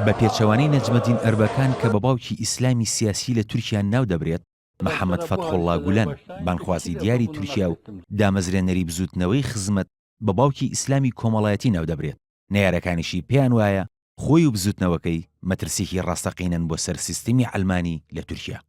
بە پێچەوانەی نەجمەدین ئەربەکان کە بە باوکی ئیسلامی سیاسی لە تورکیا ناو دەبرێت، محەممەد فەتحوڵڵا گولەن بانخوازی دیاری تورکیا و دامەزرێنەری بزوتنەوەی خزمەت بە باوکی ئیسلامی کۆمەڵایەتی ناو دەبرێت. نەیارەکانیشی پێیان وایە خۆی و بزوتنەوەکەی مەترسیکی ڕاستەقینەن بۆ سەر سیستمی ئەلمانی لە تورکیا.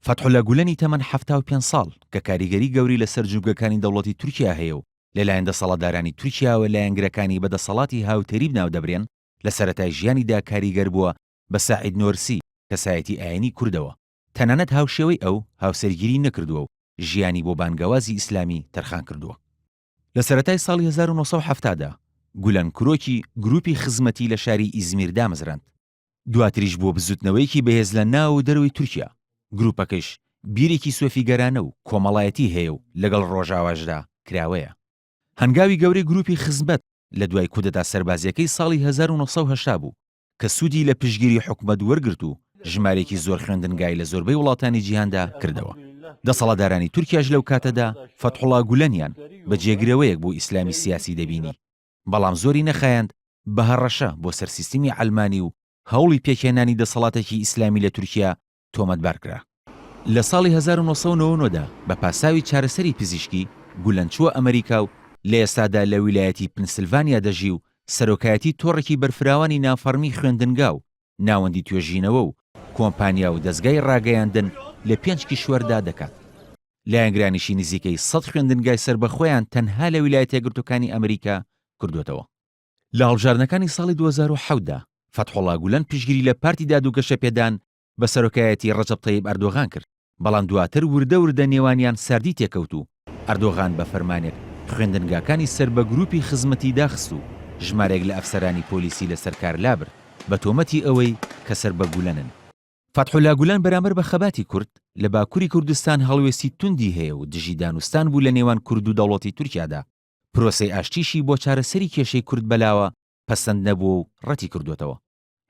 فەتحوڵڵا گولەنی تەمەن 75 ساڵ کە کاریگەری گەوری لەسەر جوگەکانی دەوڵەتی تورکیا هەیە و لەلایەن دەسەڵاتدارانی تورکیاوە لایەنگرەکانی بەدەسەڵاتی هاوتەریب ناو دەبرێن، لە سەرەتای ژیانیدا کاریگەر بووە بە ساعید نۆرسی کەسایەتی ئاینی کوردەوە. تەنانەت هاوشێوەی ئەو هاوسەرگیری نەکردووە و ژیانی بۆ بانگەوازی ئیسلامی تەرخان کردووە. لە سەرەتای ساڵی 1970دا گولەن کرۆکی گروپی خزمەتی لە شاری ئیزمیر دامەزراند. دواتریش بۆ بزوتنەوەیکی بەهێز لە ناو و دەروی تورکیا. گروپەکەش بیرێکی سۆفیگەرانە و کۆمەڵایەتی هەیە و لەگەڵ ڕۆژاواژدا کراوەیە. هەنگاوی گەورەی گروپی خزمەت لە دوای کودەتا سەربازیەکەی ساڵی 1970 بوو کە سوودی لە پشگیری حکومەت وەرگرت و ژمارێکی زۆر خوێندنگای لە زۆربەی وڵاتانی جیهاندا کردەوە. دەسەڵاتدارانی تورکیاش لەو کاتەدا فەتحوڵڵا گولەنیان بە جێگرەوەیەک بۆ ئیسلامی سیاسی دەبینی، بەڵام زۆری نەخایاند بە هەڕەشە بۆ سەرسیستمی ئەلمانی و هەوڵی پێکهێنانی دەسەڵاتێکی ئیسلامی لە تورکیا تۆمەتبار کرا. لە ساڵی 1990دا بە پاساوی چارەسەری پزیشکی گولەن چووە ئەمریکا و لە ئێستادا لە ویلایەتی پنسیلڤانیا دەژی و سەرۆکایەتی تۆڕێکی بەرفراوانی نافەرمی خوێندنگا و ناوەندی توێژینەوە و کۆمپانیا و دەستگای ڕاگەیاندن لە 5 کیشوەردا دەکات. لایەنگرانیشی نزیکەی 100 خوێندنگای سربەخۆیان تەنها لە ویلایەتە یەکگرتووەکانی ئەمریکا کردوێتەوە. لە هەڵبژاردنەکانی ساڵی 2010دا فەتحوڵڵا گولەن پشگیری لە پارتی دادوگەشە پێدان بە سەرۆکایەتی ڕەجەب تەیب ئەردۆغان کرد، بەڵام دواتر وردە نێوانیان ساردی تێکەوت و ئەردۆغان بە فەرمانێک خوێندنگاکانی سەر بە گروپی خزمەتی داخست و ژمارێک لە ئەفسەرانی پۆلیسی لە سەرکار لابر بە تۆمەتی ئەوەی کە سەر بە گولەنن. فەتحوڵڵا گولەن بەرامبەر بە خەباتی کورد لە باکووری کوردستان هەڵوێستی توندی هەیە و دژی دانوستان بوو لە نێوان کورد و دەوڵەتی تورکیادا. پرۆسەی ئاشتیشی بۆ چارەسەری کێشەی کورد بەلاوە پەسەند نەبوو و ڕەتی کردوێتەوە.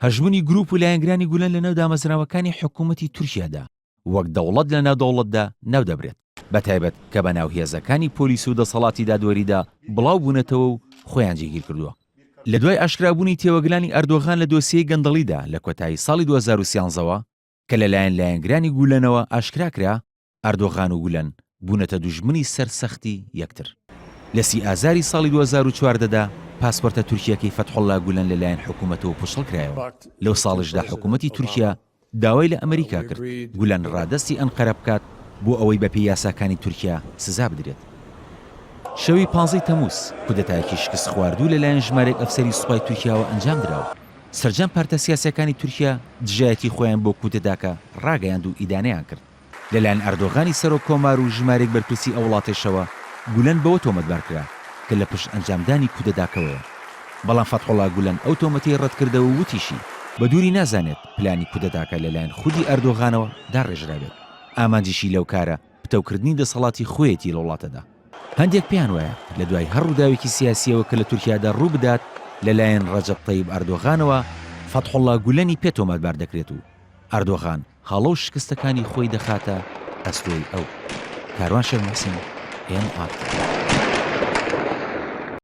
هەژمونی گروپ و لایەنگرانی گولەن لە نێو دامەزراوەکانی حکوومەتی تورکیادا وەک دەوڵەت لە ناو دەوڵەتدا ناو دەبرێت، بەتایبەت کە بە ناو هێزەکانی پۆلیس و دەسەڵاتی دادوەریدا بڵاو بوونەتەوە و خۆیان جێگیر کردووە. لە دوای ئاشکرابوونی تێوەگلانی ئەردۆغان لە دۆسیەی گەندەڵیدا لە کۆتایی ساڵی 2013ەوە کە لەلایەن لایەنگرانی گولەنەوە ئاشکراکرا، ئەردۆغان و گولەن بوونەتە دوژمنی سەرسەختی یەکتر. لە 30 ئازاری ساڵی 2014دا پاسپۆرتە تورکیەکەی فەتحوڵڵا گولەن لەلایەن حکوومەتەوە پوشڵ کرایەوە. لەو ساڵشدا حکوومەتی تورکیا داوای لە ئەمریکا کرد گولەن ڕادەستی ئەنقەرە بکات بۆ ئەوەی بە پێی یاساکانی تورکیا سزا بدرێت. شەوی 15 تەمووز کودەتایەکی شکست خواردوو لەلایەن ژمارەیەک ئەفسەری سوپای تورکیاوە ئەنجام درراوە. سەرجەم پارتە سیاسیەکانی تورکیا دژایەتی خۆیان بۆ کودەتاکە ڕاگەیاند و ئیدانەیان کرد. لەلایەن ئەردۆغانی سەرۆک کۆمار و ژمارێک بەرپرسی ئەو وڵاتێشەوە گولەن بەوە تۆمەتبار کرا کە لە پشت ئەنجامدانی کودەتاکەوەیە. بەڵام فەتحوڵڵا گولەن ئەو تۆمەتی ڕەتکردەوە و وتیشی بە دووری نازانێت پلانی کودەتاکە لەلایەن خودی ئەردۆغانەوە داڕێژرابێت. ئامانجیشی لەو کارە پتەوکردنی دەسەڵاتی خۆیەتی لە وڵاتەدا. هەندێک پێیان وایە لە دوای هەر ڕووداوێکی سیاسیەوە کە لە تورکیادا ڕوو بدات لەلایەن ڕەجەب تەیب ئەردۆغانەوە، فەتحوڵڵا گولەنی پێ تۆمەتبار دەکرێت و ئەردۆغان هەڵە و شکستەکانی خۆی دەخاتە ئەستۆی ئەو. کاروان شەرمەحسین، NR